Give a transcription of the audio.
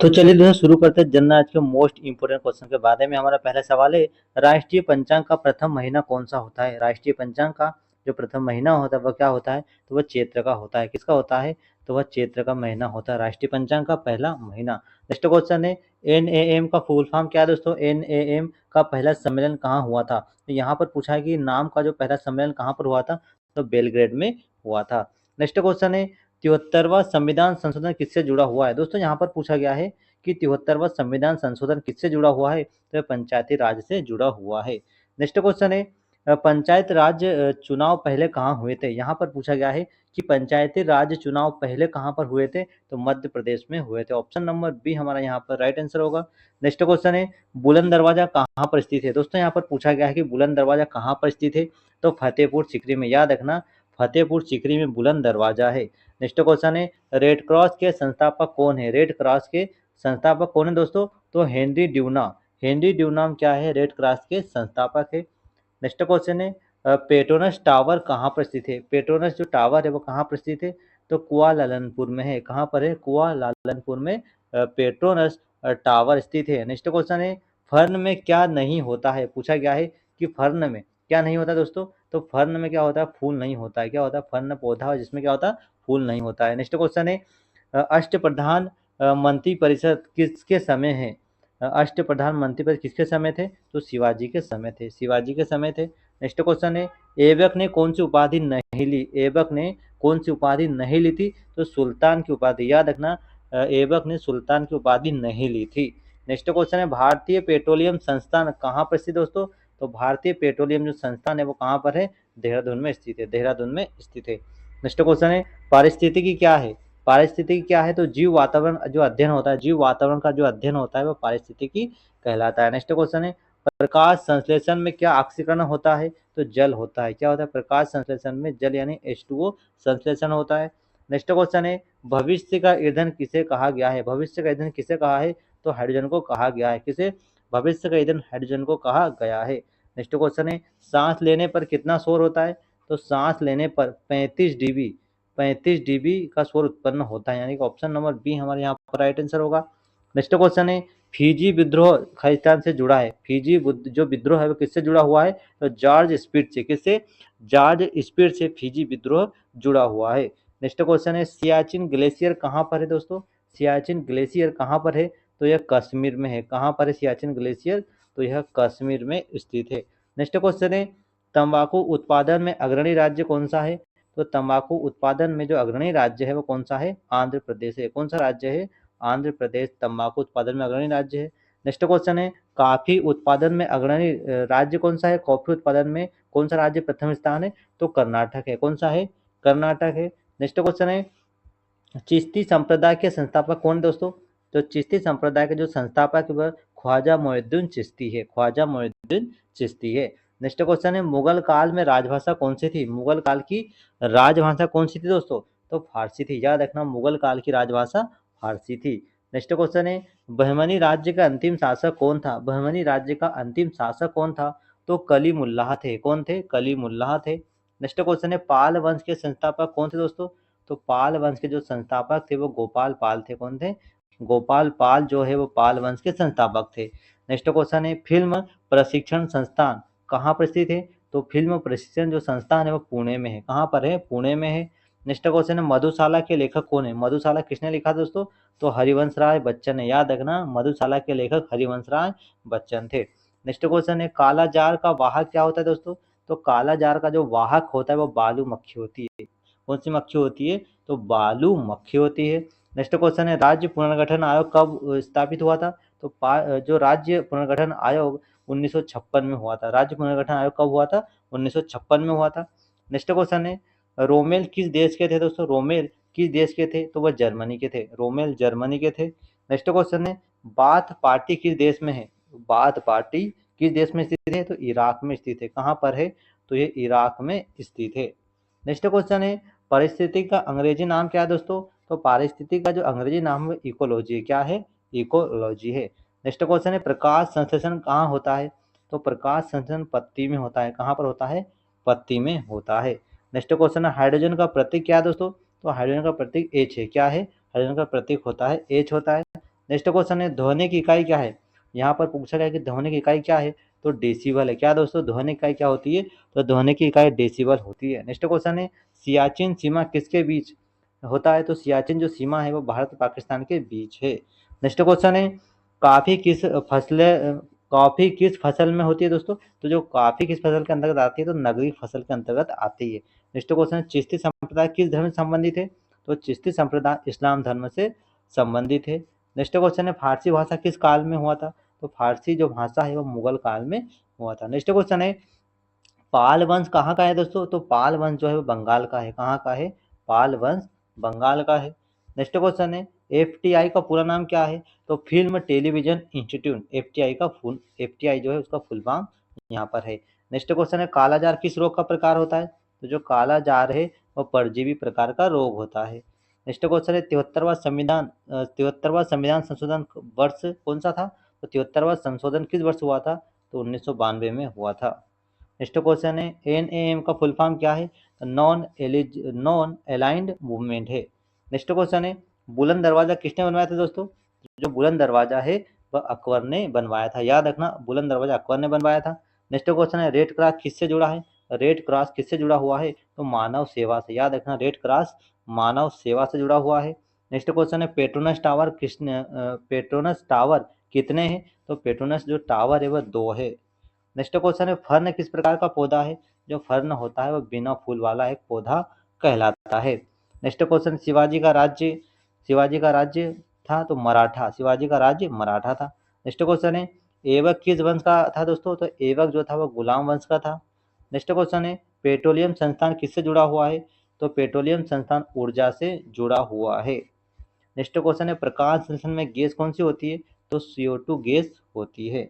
तो चलिए दोस्तों शुरू करते हैं जनरल आज के मोस्ट इंपोर्टेंट क्वेश्चन के बारे में। हमारा पहला सवाल है, राष्ट्रीय पंचांग का प्रथम महीना कौन सा होता है? राष्ट्रीय पंचांग का जो प्रथम महीना होता है वह क्या होता है? तो वह चैत्र का होता है। किसका होता है? तो वह चैत्र का महीना होता है, राष्ट्रीय पंचांग का पहला महीना। नेक्स्ट क्वेश्चन है, NAM का फुल फॉर्म क्या है दोस्तों? NAM का पहला सम्मेलन कहाँ हुआ था? तो यहाँ पर पूछा है कि नाम का जो पहला सम्मेलन कहाँ पर हुआ था? तो बेलग्रेड में हुआ था। नेक्स्ट क्वेश्चन है, 73वां संविधान संशोधन किससे जुड़ा हुआ है? दोस्तों यहाँ पर पूछा गया है कि 73वां संविधान संशोधन किससे जुड़ा हुआ है? तो पंचायती राज से जुड़ा हुआ है। नेक्स्ट क्वेश्चन है, पंचायत राज चुनाव पहले कहाँ हुए थे? यहाँ पर पूछा गया है कि पंचायती राज चुनाव पहले कहाँ पर हुए थे? तो मध्य प्रदेश में हुए थे। ऑप्शन नंबर बी हमारा यहाँ पर राइट आंसर होगा। नेक्स्ट क्वेश्चन है, बुलंद दरवाजा कहाँ पर स्थित है? दोस्तों यहाँ पर पूछा गया है कि बुलंद दरवाजा कहाँ पर स्थित है? तो फतेहपुर सीकरी में। याद रखना, फतेहपुर सीकरी में बुलंद दरवाजा है। नेक्स्ट क्वेश्चन है, रेड क्रॉस के संस्थापक कौन है? रेड क्रॉस के संस्थापक कौन है दोस्तों? तो हेनरी ड्यूना। हेनरी ड्यूना क्या है? रेड क्रॉस के संस्थापक है। नेक्स्ट क्वेश्चन है, पेट्रोनस टावर कहाँ पर स्थित है? पेट्रोनस जो टावर है वो कहाँ पर स्थित है? तो कुआलालंपुर में है। कहाँ पर है? कुआलालंपुर में पेट्रोनस टावर स्थित है। नेक्स्ट क्वेश्चन है, फर्न में क्या नहीं होता है? पूछा गया है कि फर्न में क्या नहीं होता दोस्तों? तो फर्न में क्या होता है? फूल नहीं होता है। क्या होता है? फर्न पौधा है जिसमें क्या होता है? फूल नहीं होता है। नेक्स्ट क्वेश्चन है, अष्टप्रधान मंत्री परिषद किसके समय है? अष्टप्रधान मंत्री परिषद किसके समय थे? तो शिवाजी के समय थे। शिवाजी के समय थे। नेक्स्ट क्वेश्चन है, ऐबक ने कौन सी उपाधि नहीं ली? ऐबक ने कौन सी उपाधि नहीं ली थी? तो सुल्तान की उपाधि। याद रखना, ऐबक ने सुल्तान की उपाधि नहीं ली थी। नेक्स्ट क्वेश्चन है, भारतीय पेट्रोलियम संस्थान कहाँ पर स्थित दोस्तों? तो भारतीय पेट्रोलियम जो संस्थान है वो कहाँ पर है? देहरादून में स्थित है। देहरादून में स्थित है। नेक्स्ट क्वेश्चन है, पारिस्थितिकी क्या है? पारिस्थितिकी क्या है? तो जीव वातावरण जो अध्ययन होता है, जीव वातावरण का जो अध्ययन होता है वो पारिस्थितिकी कहलाता है। नेक्स्ट क्वेश्चन है, प्रकाश संश्लेषण में क्या ऑक्सीकरण होता है? तो जल होता है। क्या होता है? प्रकाश संश्लेषण में जल यानी H2O संश्लेषण होता है। नेक्स्ट क्वेश्चन है, भविष्य का ईंधन किसे कहा गया है? भविष्य का ईंधन किसे कहा है? तो हाइड्रोजन को कहा गया है। किसे? भविष्य का ईंधन हाइड्रोजन को कहा गया है। नेक्स्ट क्वेश्चन है, सांस लेने पर कितना शोर होता है? तो सांस लेने पर 35 dB का शोर उत्पन्न होता है। यानी कि ऑप्शन नंबर बी हमारे यहाँ पर राइट आंसर होगा। नेक्स्ट क्वेश्चन है, फिजी विद्रोह खालिस्तान से जुड़ा है। फिजी जो विद्रोह है वो किससे जुड़ा हुआ है? तो जॉर्ज स्पिरिट से। किससे? जॉर्ज स्पिरिट से फिजी विद्रोह जुड़ा हुआ है। नेक्स्ट क्वेश्चन है, सियाचिन ग्लेशियर कहाँ पर है दोस्तों? सियाचिन ग्लेशियर कहाँ पर है? तो यह कश्मीर में है। कहाँ पर है सियाचिन ग्लेशियर? तो यह कश्मीर में स्थित है। नेक्स्ट क्वेश्चन है, तंबाकू उत्पादन में अग्रणी राज्य कौन सा है? तो तंबाकू उत्पादन में जो अग्रणी राज्य है वो कौन सा है? आंध्र प्रदेश है। कौन सा राज्य है? आंध्र प्रदेश तंबाकू उत्पादन में अग्रणी राज्य है। नेक्स्ट क्वेश्चन है, कॉफी उत्पादन में अग्रणी राज्य कौन सा है? कॉफी उत्पादन में कौन सा राज्य प्रथम स्थान है? तो कर्नाटक है। कौन सा है? कर्नाटक है। नेक्स्ट क्वेश्चन है, चिश्ती संप्रदाय के संस्थापक कौन दोस्तों? तो चिश्ती संप्रदाय के जो संस्थापक है वह ख्वाजा मोइनुद्दीन चिश्ती है। ख्वाजा मोइनुद्दीन चिश्ती है। नेक्स्ट क्वेश्चन है, मुगल काल में राजभाषा कौन सी थी? मुगल काल की राजभाषा कौन सी थी दोस्तों? तो फारसी थी। याद रखना, मुगल काल की राजभाषा फारसी थी। नेक्स्ट क्वेश्चन है, बहमनी राज्य का अंतिम शासक कौन था? बहमनी राज्य का अंतिम शासक कौन था? तो कलीमुल्लाह थे। कौन थे? कलीमुल्लाह थे। नेक्स्ट क्वेश्चन है, पाल वंश के संस्थापक कौन थे दोस्तों? तो पाल वंश के जो संस्थापक थे वो गोपाल पाल थे। कौन थे? गोपाल पाल जो है वो पाल वंश के संस्थापक थे। नेक्स्ट क्वेश्चन है, फिल्म प्रशिक्षण संस्थान कहाँ पर स्थित है? तो फिल्म प्रशिक्षण जो संस्थान है वो पुणे में है। कहाँ पर है? पुणे में है। नेक्स्ट क्वेश्चन है, मधुशाला के लेखक कौन है? मधुशाला किसने लिखा दोस्तों? तो हरिवंश राय बच्चन है। याद रखना, मधुशाला के लेखक हरिवंश राय बच्चन थे। नेक्स्ट क्वेश्चन है, काला जार का वाहक क्या होता है दोस्तों? तो काला जार का जो वाहक होता है वो बालू मक्खी होती है। कौन सी मक्खी होती है? तो बालू मक्खी होती है। नेक्स्ट क्वेश्चन है, राज्य पुनर्गठन आयोग कब स्थापित हुआ था? तो जो राज्य पुनर्गठन आयोग 1956 में हुआ था। राज्य पुनर्गठन आयोग कब हुआ था? 1956 में हुआ था। नेक्स्ट क्वेश्चन है, रोमेल किस देश के थे दोस्तों? रोमेल किस देश के थे? तो वह जर्मनी के थे। रोमेल जर्मनी के थे। नेक्स्ट क्वेश्चन है, बाथ पार्टी किस देश में है? बाथ पार्टी किस देश में स्थित है? तो इराक में स्थित है। कहाँ पर है? तो ये इराक में स्थित है। नेक्स्ट क्वेश्चन है, पारिस्थितिक का अंग्रेजी नाम क्या है दोस्तों? तो पारिस्थितिक का जो अंग्रेजी नाम है इकोलॉजी। क्या है? इकोलॉजी है। नेक्स्ट क्वेश्चन है, प्रकाश संश्लेषण कहाँ होता है? तो प्रकाश संश्लेषण पत्ती में होता है। कहाँ पर होता है? पत्ती में होता है। नेक्स्ट क्वेश्चन है, हाइड्रोजन का प्रतीक क्या है दोस्तों? तो हाइड्रोजन का प्रतीक H है। क्या है? हाइड्रोजन का प्रतीक होता है H होता है। नेक्स्ट क्वेश्चन है ध्वनि की इकाई क्या है। यहाँ पर पूछा गया कि ध्वनि की इकाई क्या है, तो डेसिबल है। क्या दोस्तों, ध्वनि की इकाई क्या होती है, तो ध्वनि की इकाई डेसिबल होती है। नेक्स्ट क्वेश्चन है सियाचिन सीमा किसके बीच होता है, तो सियाचिन जो सीमा है वो भारत और पाकिस्तान के बीच है। नेक्स्ट क्वेश्चन है कॉफी किस फसलें कॉफी किस फसल में होती है दोस्तों, तो जो कॉफी किस फसल के अंतर्गत आती है, तो नगरी फसल के अंतर्गत आती है। नेक्स्ट क्वेश्चन है चिश्ती संप्रदाय किस धर्म से संबंधित है, तो चिश्ती संप्रदाय इस्लाम धर्म से संबंधित है। नेक्स्ट क्वेश्चन है फारसी भाषा किस काल में हुआ था, तो फारसी जो भाषा है वो मुगल काल में हुआ था। नेक्स्ट क्वेश्चन है पाल वंश कहाँ का है दोस्तों, तो पाल वंश जो है वो बंगाल का है। कहाँ का है, पाल वंश बंगाल का है। नेक्स्ट क्वेश्चन है एफटीआई का पूरा नाम क्या है, तो फिल्म टेलीविजन इंस्टीट्यूट। एफटीआई जो है उसका फुल फॉर्म यहाँ पर है। नेक्स्ट क्वेश्चन है कालाजार किस रोग का प्रकार होता है, तो जो कालाजार है वह परजीवी प्रकार का रोग होता है। नेक्स्ट क्वेश्चन है 73वां संविधान संशोधन वर्ष कौन सा था, तो 73वां संशोधन किस वर्ष हुआ था, तो 1992 में हुआ था। नेक्स्ट क्वेश्चन है एनएएम का फुल फॉर्म क्या है, नॉन अलाइंड मूवमेंट है। नेक्स्ट क्वेश्चन है बुलंद दरवाजा किसने बनवाया था दोस्तों, जो बुलंद दरवाजा है वह अकबर ने बनवाया था। याद रखना बुलंद दरवाजा अकबर ने बनवाया था। नेक्स्ट क्वेश्चन है रेड क्रॉस किससे जुड़ा है, रेड क्रॉस किससे जुड़ा हुआ है, तो मानव सेवा से। याद रखना रेड क्रॉस मानव सेवा से जुड़ा हुआ है। नेक्स्ट क्वेश्चन है पेट्रोनस टावर कितने हैं, तो पेट्रोनस जो टावर है वह 2 है। नेक्स्ट क्वेश्चन है फर्न किस प्रकार का पौधा है, जो फर्न होता है वह बिना फूल वाला एक पौधा कहलाता है। नेक्स्ट क्वेश्चन शिवाजी का राज्य था, तो मराठा। शिवाजी का राज्य मराठा था। नेक्स्ट क्वेश्चन है ऐबक किस वंश का था दोस्तों, तो ऐबक जो था वो गुलाम वंश का था। नेक्स्ट क्वेश्चन है पेट्रोलियम संस्थान किससे जुड़ा हुआ है, तो पेट्रोलियम संस्थान ऊर्जा से जुड़ा हुआ है। नेक्स्ट क्वेश्चन है प्रकाश संश्लेषण में गैस कौन सी होती है, तो CO2 गैस होती है।